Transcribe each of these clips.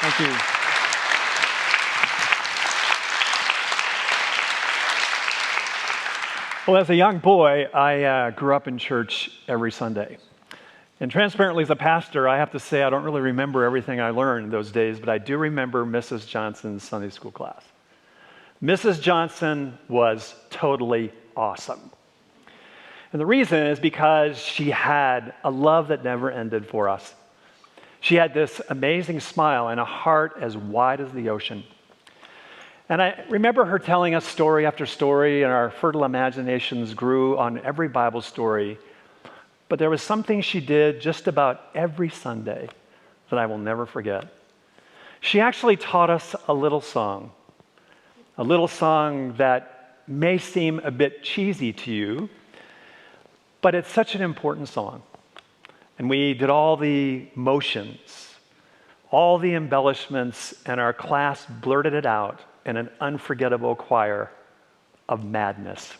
Thank you. Well, as a young boy, I grew up in church every Sunday. And transparently, as a pastor, I have to say I don't really remember everything I learned in those days, but I do remember Mrs. Johnson's Sunday school class. Mrs. Johnson was totally awesome. And the reason is because she had a love that never ended for us. She had this amazing smile and a heart as wide as the ocean. And I remember her telling us story after story, and our fertile imaginations grew on every Bible story. But there was something she did just about every Sunday that I will never forget. She actually taught us a little song that may seem a bit cheesy to you, but it's such an important song. And we did all the motions, all the embellishments, and our class blurted it out in an unforgettable choir of madness.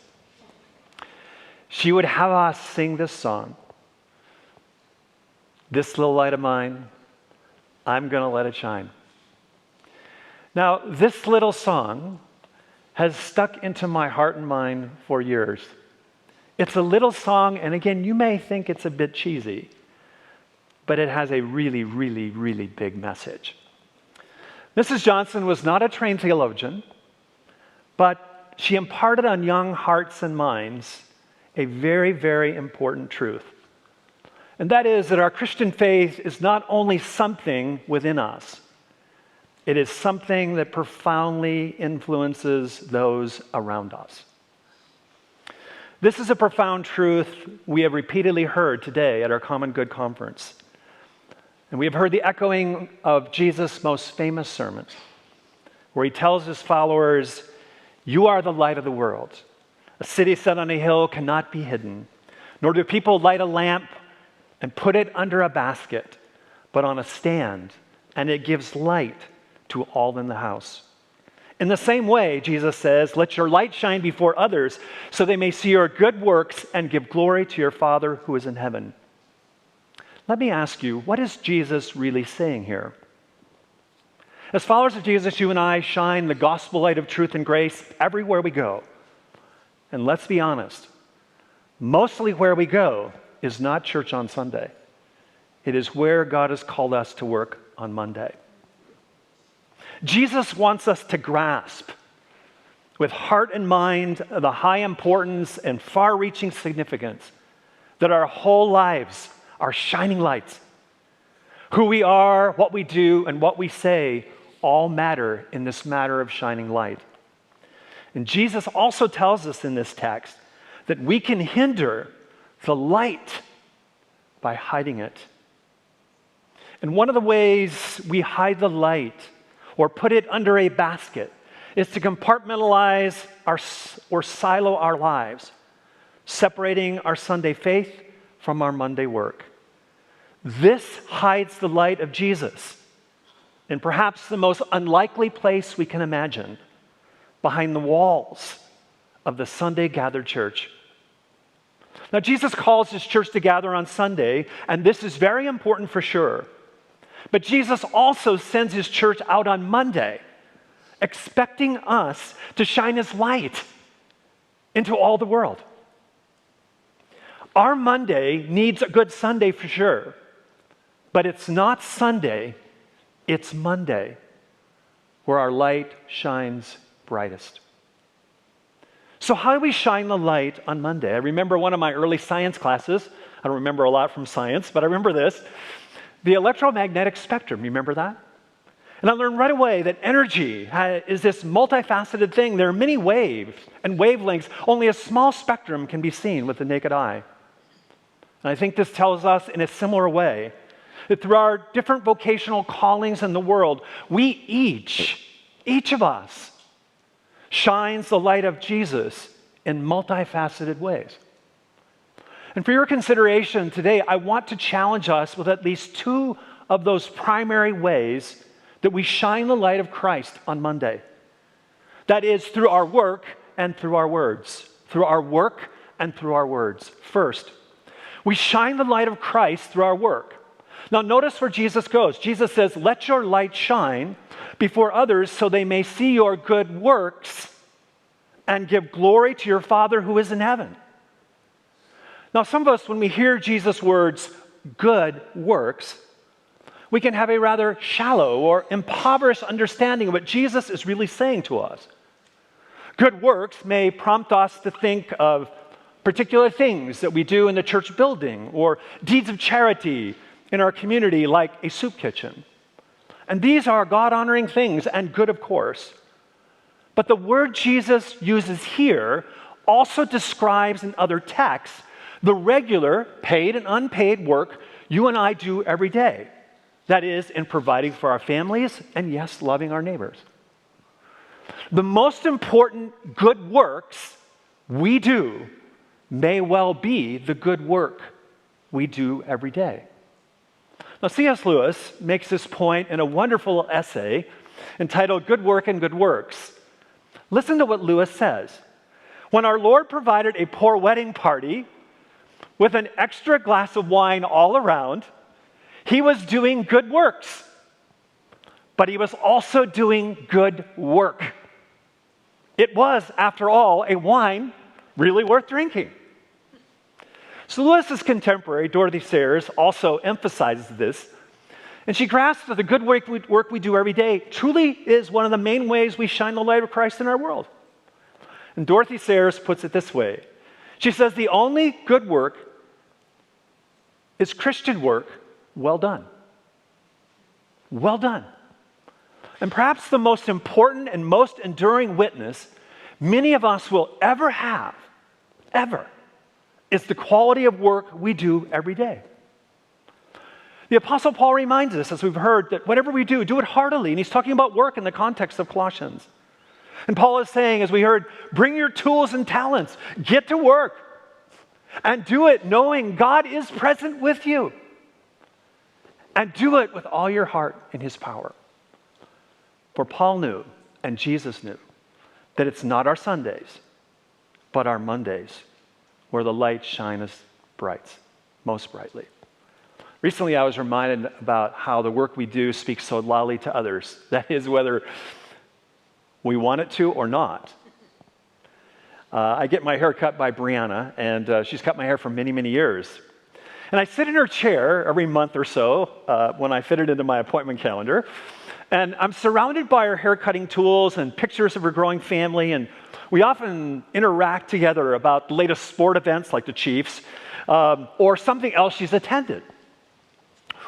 She would have us sing this song. This little light of mine, I'm going to let it shine. Now, this little song has stuck into my heart and mind for years. It's a little song, and again, you may think it's a bit cheesy, but it has a really, really, really big message. Mrs. Johnson was not a trained theologian, but she imparted on young hearts and minds a very, very important truth. And that is that our Christian faith is not only something within us, it is something that profoundly influences those around us. This is a profound truth we have repeatedly heard today at our Common Good Conference. And we have heard the echoing of Jesus' most famous sermon, where he tells his followers, "You are the light of the world. A city set on a hill cannot be hidden, nor do people light a lamp and put it under a basket, but on a stand, and it gives light to all in the house. In the same way," Jesus says, "let your light shine before others, so they may see your good works and give glory to your Father who is in heaven." Let me ask you, what is Jesus really saying here? As followers of Jesus, you and I shine the gospel light of truth and grace everywhere we go. And let's be honest, mostly where we go is not church on Sunday. It is where God has called us to work on Monday. Jesus wants us to grasp with heart and mind the high importance and far-reaching significance that our whole lives are shining lights. Who we are, what we do, and what we say all matter in this matter of shining light. And Jesus also tells us in this text that we can hinder the light by hiding it. And one of the ways we hide the light or put it under a basket is to compartmentalize or silo our lives, separating our Sunday faith from our Monday work. This hides the light of Jesus in perhaps the most unlikely place we can imagine, behind the walls of the Sunday gathered church. Now, Jesus calls his church to gather on Sunday, and this is very important for sure. But Jesus also sends his church out on Monday, expecting us to shine his light into all the world. Our Monday needs a good Sunday for sure, but it's not Sunday, it's Monday, where our light shines brightest. So how do we shine the light on Monday? I remember one of my early science classes. I don't remember a lot from science, but I remember this. The electromagnetic spectrum, you remember that? And I learned right away that energy is this multifaceted thing. There are many waves and wavelengths. Only a small spectrum can be seen with the naked eye. And I think this tells us in a similar way that through our different vocational callings in the world, we each of us, shines the light of Jesus in multifaceted ways. And for your consideration today, I want to challenge us with at least two of those primary ways that we shine the light of Christ on Monday. That is through our work and through our words. Through our work and through our words. First, we shine the light of Christ through our work. Now, notice where Jesus goes. Jesus says, let your light shine before others so they may see your good works and give glory to your Father who is in heaven. Now, some of us, when we hear Jesus' words, good works, we can have a rather shallow or impoverished understanding of what Jesus is really saying to us. Good works may prompt us to think of particular things that we do in the church building or deeds of charity in our community, like a soup kitchen. And these are God-honoring things and good, of course. But the word Jesus uses here also describes in other texts the regular, paid and unpaid work you and I do every day. That is, in providing for our families and, yes, loving our neighbors. The most important good works we do may well be the good work we do every day. Now, C.S. Lewis makes this point in a wonderful essay entitled Good Work and Good Works. Listen to what Lewis says. When our Lord provided a poor wedding party with an extra glass of wine all around, he was doing good works, but he was also doing good work. It was, after all, a wine really worth drinking. So Lewis's contemporary, Dorothy Sayers, also emphasizes this, and she grasps that the good work we do every day truly is one of the main ways we shine the light of Christ in our world. And Dorothy Sayers puts it this way. She says, the only good work is Christian work well done. Well done. And perhaps the most important and most enduring witness many of us will ever have, is the quality of work we do every day. The Apostle Paul reminds us, as we've heard, that whatever we do, do it heartily. And he's talking about work in the context of Colossians. And Paul is saying, as we heard, bring your tools and talents, get to work, and do it knowing God is present with you. And do it with all your heart in his power. For Paul knew, and Jesus knew, that it's not our Sundays, but our Mondays, where the light shines most brightly. Recently, I was reminded about how the work we do speaks so loudly to others. That is, whether we want it to or not. I get my hair cut by Brianna, and she's cut my hair for many, many years. And I sit in her chair every month or so when I fit it into my appointment calendar. And I'm surrounded by her hair cutting tools and pictures of her growing family. And we often interact together about the latest sport events like the Chiefs or something else she's attended,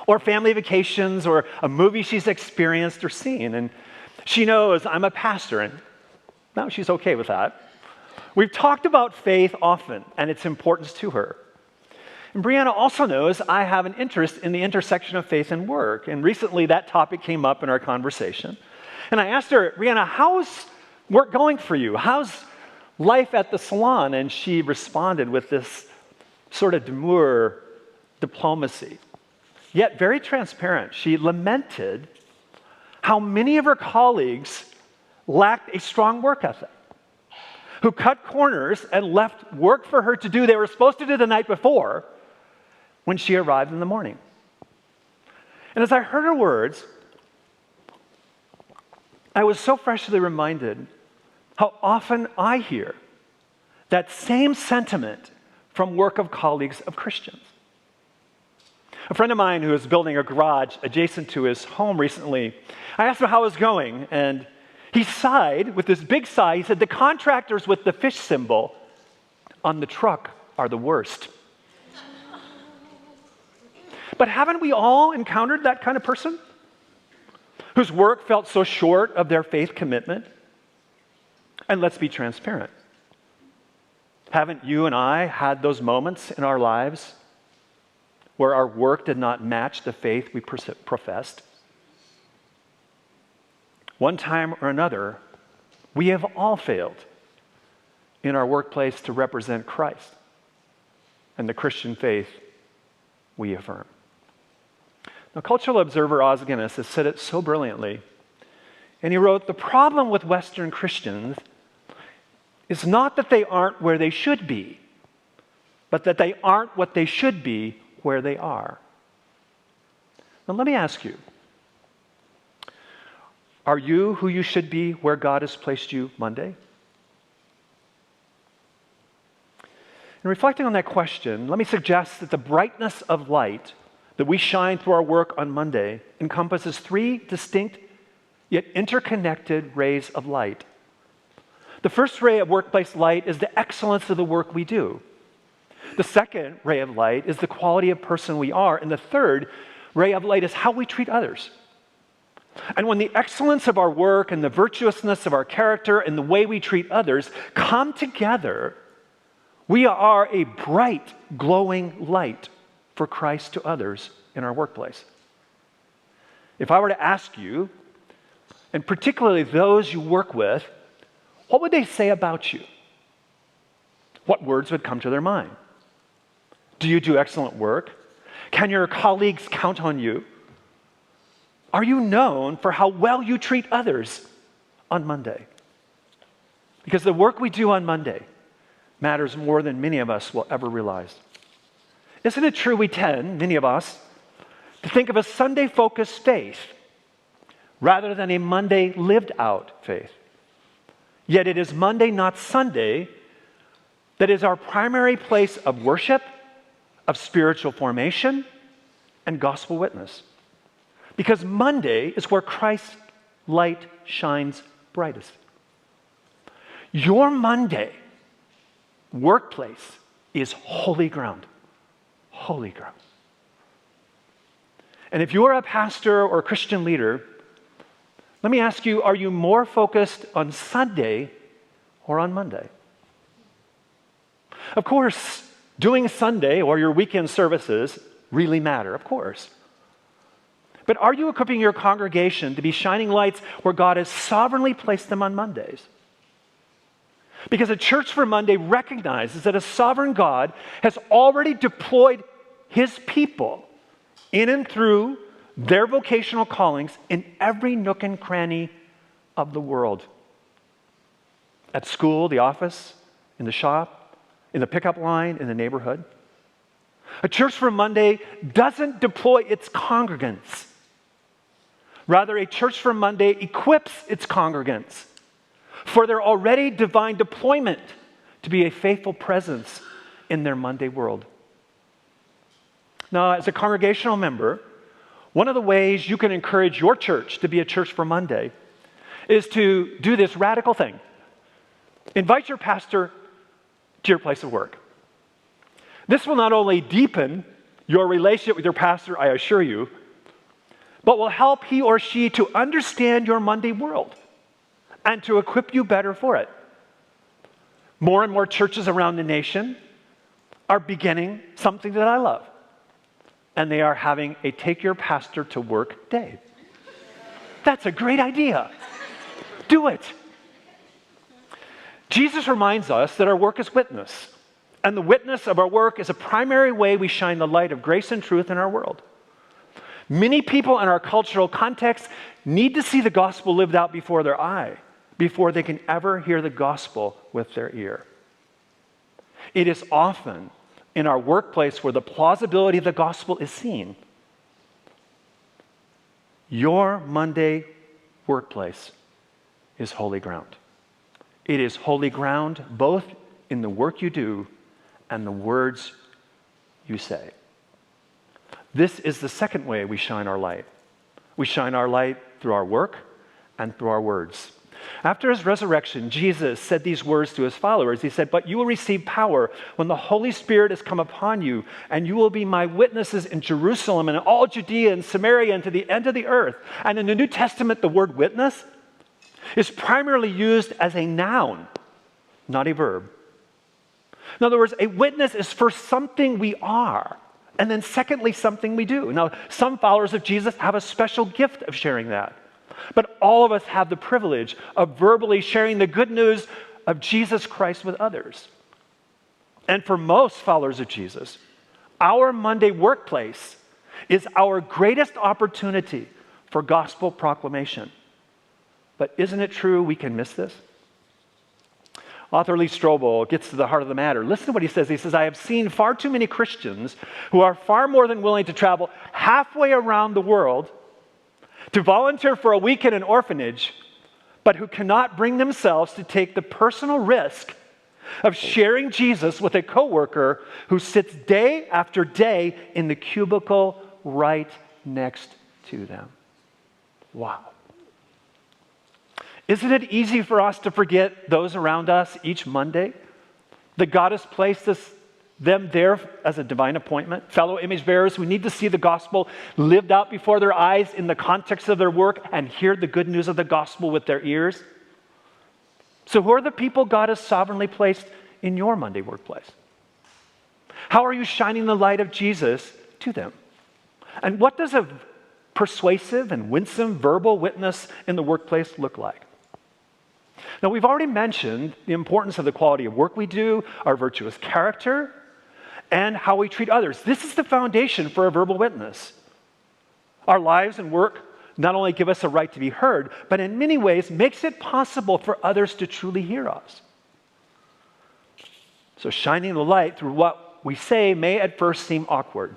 or family vacations, or a movie she's experienced or seen. And she knows I'm a pastor, and now she's okay with that. We've talked about faith often and its importance to her. And Brianna also knows I have an interest in the intersection of faith and work. And recently that topic came up in our conversation. And I asked her, Brianna, how's work going for you? How's life at the salon? And she responded with this sort of demure diplomacy, yet very transparent. She lamented how many of her colleagues lacked a strong work ethic, who cut corners and left work for her to do they were supposed to do the night before when she arrived in the morning. And as I heard her words, I was so freshly reminded how often I hear that same sentiment from work of colleagues of Christians. A friend of mine who was building a garage adjacent to his home recently, I asked him how it was going, and he sighed with this big sigh. He said, the contractors with the fish symbol on the truck are the worst. But haven't we all encountered that kind of person whose work felt so short of their faith commitment? And let's be transparent. Haven't you and I had those moments in our lives where our work did not match the faith we professed? One time or another, we have all failed in our workplace to represent Christ and the Christian faith we affirm. Now, cultural observer Os Guinness has said it so brilliantly, and he wrote, the problem with Western Christians is not that they aren't where they should be, but that they aren't what they should be where they are. Now let me ask you, are you who you should be where God has placed you Monday? In reflecting on that question, let me suggest that the brightness of light that we shine through our work on Monday encompasses three distinct yet interconnected rays of light. The first ray of workplace light is the excellence of the work we do. The second ray of light is the quality of person we are. And the third ray of light is how we treat others. And when the excellence of our work and the virtuousness of our character and the way we treat others come together, we are a bright, glowing light for Christ to others in our workplace. If I were to ask you, and particularly those you work with, what would they say about you? What words would come to their mind? Do you do excellent work? Can your colleagues count on you? Are you known for how well you treat others on Monday? Because the work we do on Monday matters more than many of us will ever realize. Isn't it true we tend, many of us, to think of a Sunday-focused faith rather than a Monday lived-out faith? Yet it is Monday, not Sunday, that is our primary place of worship, of spiritual formation, and gospel witness. Because Monday is where Christ's light shines brightest. Your Monday workplace is holy ground. Holy ground. And if you're a pastor or a Christian leader, let me ask you, are you more focused on Sunday or on Monday? Of course, doing Sunday or your weekend services really matter, of course. But are you equipping your congregation to be shining lights where God has sovereignly placed them on Mondays? Because a church for Monday recognizes that a sovereign God has already deployed his people in and through their vocational callings in every nook and cranny of the world. At school, the office, in the shop, in the pickup line, in the neighborhood. A church for Monday doesn't deploy its congregants. Rather, a church for Monday equips its congregants for their already divine deployment to be a faithful presence in their Monday world. Now, as a congregational member, one of the ways you can encourage your church to be a church for Monday is to do this radical thing. Invite your pastor to your place of work. This will not only deepen your relationship with your pastor, I assure you, but will help he or she to understand your Monday world and to equip you better for it. More and more churches around the nation are beginning something that I love, and they are having a take your pastor to work day. That's a great idea. Do it. Jesus reminds us that our work is witness, and the witness of our work is a primary way we shine the light of grace and truth in our world. Many people in our cultural context need to see the gospel lived out before their eye before they can ever hear the gospel with their ear. It is often in our workplace where the plausibility of the gospel is seen. Your Monday workplace is holy ground. It is holy ground both in the work you do and the words you say. This is the second way we shine our light. We shine our light through our work and through our words. After his resurrection, Jesus said these words to his followers. He said, "But you will receive power when the Holy Spirit has come upon you, and you will be my witnesses in Jerusalem and in all Judea and Samaria and to the end of the earth." And in the New Testament, the word witness is primarily used as a noun, not a verb. In other words, a witness is first something we are, and then secondly, something we do. Now, some followers of Jesus have a special gift of sharing that. But all of us have the privilege of verbally sharing the good news of Jesus Christ with others. And for most followers of Jesus, our Monday workplace is our greatest opportunity for gospel proclamation. But isn't it true we can miss this? Author Lee Strobel gets to the heart of the matter. Listen to what he says. He says, I have seen far too many Christians who are far more than willing to travel halfway around the world to volunteer for a week in an orphanage, but who cannot bring themselves to take the personal risk of sharing Jesus with a coworker who sits day after day in the cubicle right next to them. Wow. Isn't it easy for us to forget those around us each Monday? That God has placed them there as a divine appointment. Fellow image bearers who need to see the gospel lived out before their eyes in the context of their work and hear the good news of the gospel with their ears. So who are the people God has sovereignly placed in your Monday workplace? How are you shining the light of Jesus to them? And what does a persuasive and winsome verbal witness in the workplace look like? Now, we've already mentioned the importance of the quality of work we do, our virtuous character, and how we treat others. This is the foundation for a verbal witness. Our lives and work not only give us a right to be heard, but in many ways makes it possible for others to truly hear us. So shining the light through what we say may at first seem awkward.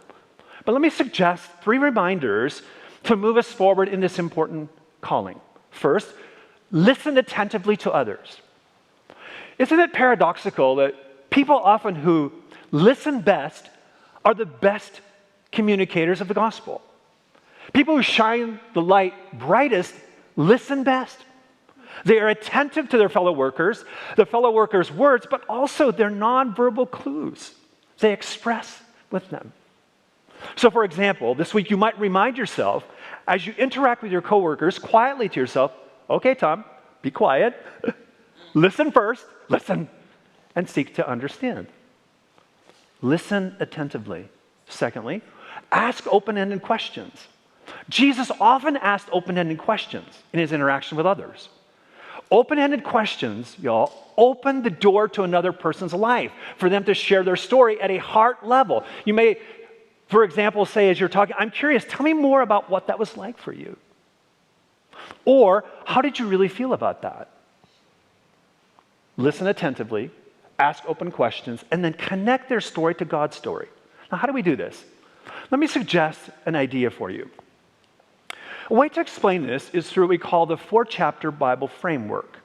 But let me suggest 3 reminders to move us forward in this important calling. First, listen attentively to others. Isn't it paradoxical that people often who listen best are the best communicators of the gospel? People who shine the light brightest listen best. They are attentive to their fellow workers, the fellow workers' words, but also their nonverbal clues they express with them. So, for example, this week you might remind yourself, as you interact with your coworkers, quietly to yourself, okay, Tom, be quiet. Listen first, listen, and seek to understand. Listen attentively. Secondly, ask open-ended questions. Jesus often asked open-ended questions in his interaction with others. Open-ended questions, y'all, open the door to another person's life for them to share their story at a heart level. You may, for example, say as you're talking, I'm curious, tell me more about what that was like for you. Or, how did you really feel about that? Listen attentively, ask open questions, and then connect their story to God's story. Now, how do we do this? Let me suggest an idea for you. A way to explain this is through what we call the 4-chapter Bible framework.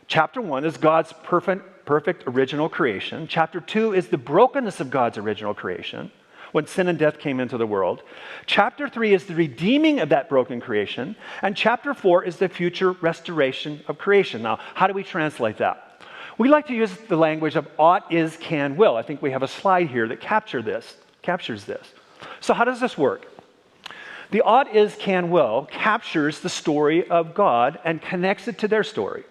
Chapter 1 is God's perfect original creation. Chapter 2 is the brokenness of God's original creation, when sin and death came into the world. Chapter 3 is the redeeming of that broken creation. And chapter 4 is the future restoration of creation. Now, how do we translate that? We like to use the language of ought, is, can, will. I think we have a slide here that captures this. So how does this work? The ought, is, can, will captures the story of God and connects it to their story.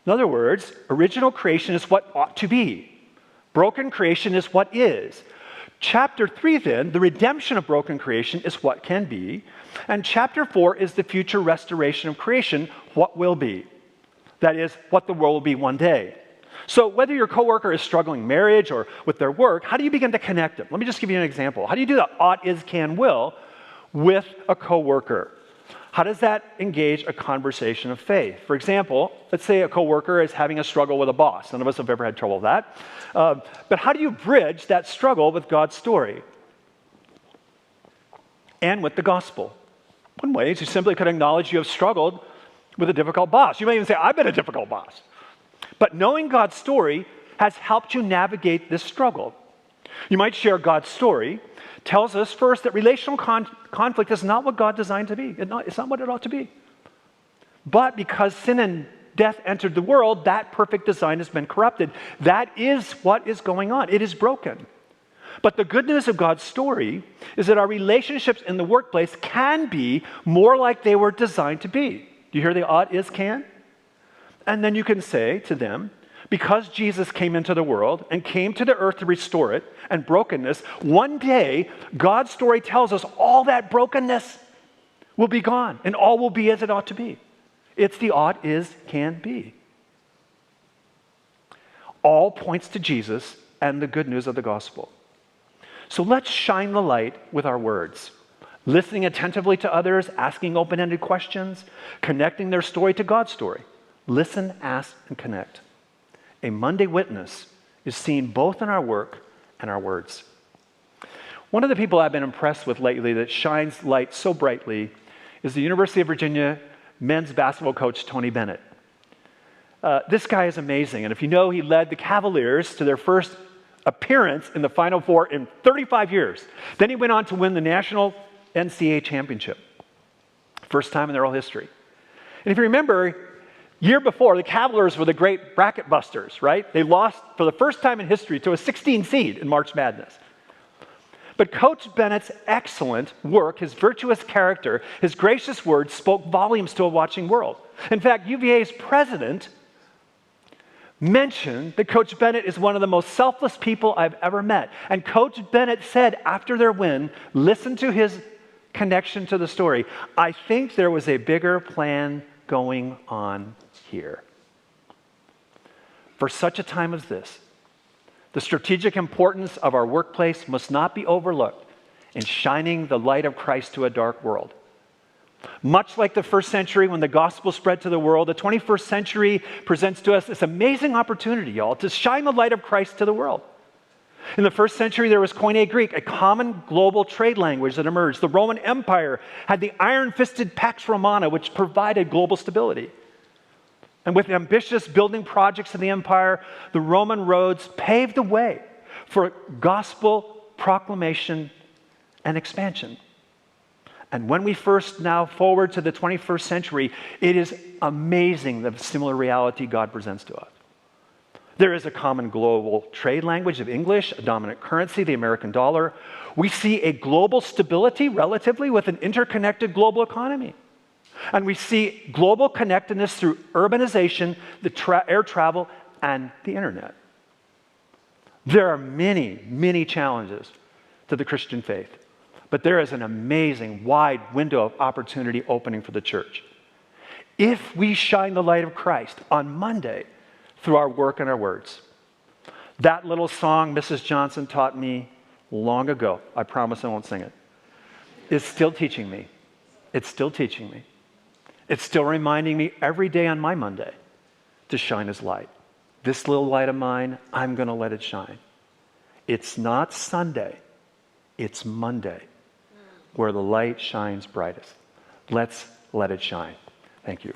In other words, original creation is what ought to be. Broken creation is what is. Chapter 3, then, the redemption of broken creation is what can be. And chapter 4 is the future restoration of creation, what will be. That is, what the world will be one day. So whether your coworker is struggling in marriage or with their work, how do you begin to connect them? Let me just give you an example. How do you do that ought, is, can, will with a coworker? How does that engage a conversation of faith? For example, let's say a coworker is having a struggle with a boss. None of us have ever had trouble with that. But how do you bridge that struggle with God's story and with the gospel? One way is you simply could acknowledge you have struggled with a difficult boss. You may even say, I've been a difficult boss. But knowing God's story has helped you navigate this struggle. You might share God's story. Tells us first that relational conflict is not what God designed to be. It's not what it ought to be. But because sin and death entered the world, that perfect design has been corrupted. That is what is going on. It is broken. But the good news of God's story is that our relationships in the workplace can be more like they were designed to be. Do you hear the ought, is, can? And then you can say to them, because Jesus came into the world and came to the earth to restore it and brokenness, one day God's story tells us all that brokenness will be gone and all will be as it ought to be. It's the ought, is, can be. All points to Jesus and the good news of the gospel. So let's shine the light with our words, listening attentively to others, asking open-ended questions, connecting their story to God's story. Listen, ask, and connect. a Monday witness, is seen both in our work and our words. One of the people I've been impressed with lately that shines light so brightly is the University of Virginia men's basketball coach, Tony Bennett. This guy is amazing, and if you know, he led the Cavaliers to their first appearance in the Final Four in 35 years. Then he went on to win the national NCAA championship. First time in their whole history. And if you remember, year before, the Cavaliers were the great bracket busters, right? They lost for the first time in history to a 16 seed in March Madness. But Coach Bennett's excellent work, his virtuous character, his gracious words spoke volumes to a watching world. In fact, UVA's president mentioned that Coach Bennett is one of the most selfless people I've ever met. And Coach Bennett said after their win, listen to his connection to the story, I think there was a bigger plan going on here. For such a time as this, the strategic importance of our workplace must not be overlooked in shining the light of Christ to a dark world. Much like the first century when the gospel spread to the world, the 21st century presents to us this amazing opportunity, y'all, to shine the light of Christ to the world. In the first century, there was Koine Greek, a common global trade language that emerged. The Roman Empire had the iron-fisted Pax Romana, which provided global stability. And with ambitious building projects in the empire, the Roman roads paved the way for gospel proclamation and expansion. And when we first now forward to the 21st century, it is amazing the similar reality God presents to us. There is a common global trade language of English, a dominant currency, the American dollar. We see a global stability relatively with an interconnected global economy. And we see global connectedness through urbanization, the air travel, and the internet. There are many, many challenges to the Christian faith. But there is an amazing wide window of opportunity opening for the church. If we shine the light of Christ on Monday through our work and our words. That little song Mrs. Johnson taught me long ago, I promise I won't sing it, is still teaching me. It's still teaching me. It's still reminding me every day on my Monday to shine His light. This little light of mine, I'm going to let it shine. It's not Sunday, it's Monday where the light shines brightest. Let's let it shine. Thank you.